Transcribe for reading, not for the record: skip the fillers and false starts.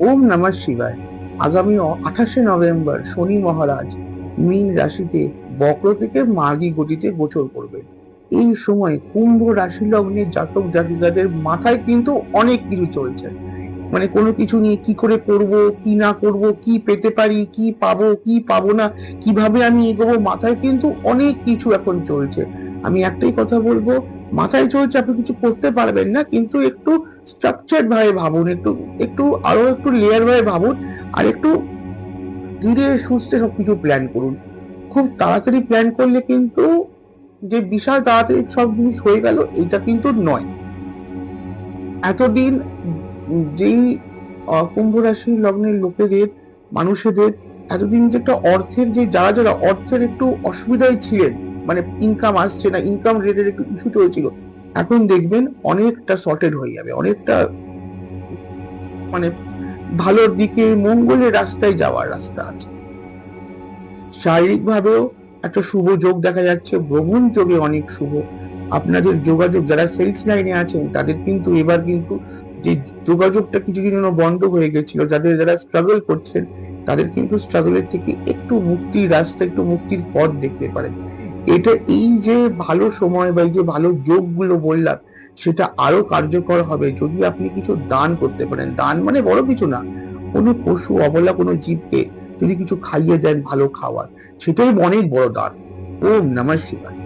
ওম নমঃ শিবায়। আগামী 28শে নভেম্বর শনি মহারাজ মীন রাশিতে বক্র থেকে মার্গী গতিতে গোচর করবেন। এই সময় কুম্ভ রাশি লগ্নের জাতক জাতিকাদের মাথায় কিন্তু অনেক কিছু চলছে। মানে কোনো কিছু নিয়ে কি করে করব, কি না করব, কি পেতে পারি, কি পাবো, কি পাবো না, কিভাবে আমি এগোবো, মাথায় কিন্তু অনেক কিছু এখন চলছে। আমি একটাই কথা বলবো, মাথায় চলছে, আপনি কিছু করতে পারবেন না, কিন্তু একটু স্ট্রাকচার্ড ভাবে ভাবুন, একটু একটু আরো একটু লেয়ার ভাবে ভাবুন, আর একটু ধীরে সুস্থে সবকিছু প্ল্যান করুন। খুব তাড়াতাড়ি প্ল্যান করলে কিন্তু যে বিশাল তাড়াতাড়ি সব জিনিস হয়ে গেল, এটা কিন্তু নয়। এতদিন যেই কুম্ভ রাশি লগ্নের লোকেদের, মানুষেদের এতদিন যে একটা অর্থের, যে যারা যারা অর্থের একটু অসুবিধায় ছিলেন, মানে ইনকাম আসছে না, ইনকাম রেটের একটু ইস্যু চলছিল, এখন দেখবেন অনেকটা সর্টেড হয়ে যাবে, অনেকটা মানে ভালোর দিকে, মঙ্গলের রাস্তায় যাওয়ার রাস্তা আছে। শারীরিক ভাবেও একটা শুভ যোগ দেখা যাচ্ছে, ভ্রমণ যোগে অনেক শুভ। আপনাদের যোগাযোগ, যারা সেলস লাইনে আছেন তাদের কিন্তু এবার কিন্তু যে যোগাযোগটা কিছুদিন জন্য বন্ধ হয়ে গেছিল, যারা স্ট্রাগল করছেন তাদের কিন্তু স্ট্রাগলের থেকে একটু মুক্তির রাস্তা, একটু মুক্তির পথ দেখতে পারেন। এটা, এই যে ভালো সময় বা এই যে ভালো যোগগুলো বললাম, সেটা আরো কার্যকর হবে যদি আপনি কিছু দান করতে পারেন। দান মানে বড় কিছু না, কোনো পশু অবলা কোনো জীবকে যদি কিছু খাইয়ে দেন ভালো খাবার, সেটাই অনেক বড় দান। ওম নমঃ শিবায়।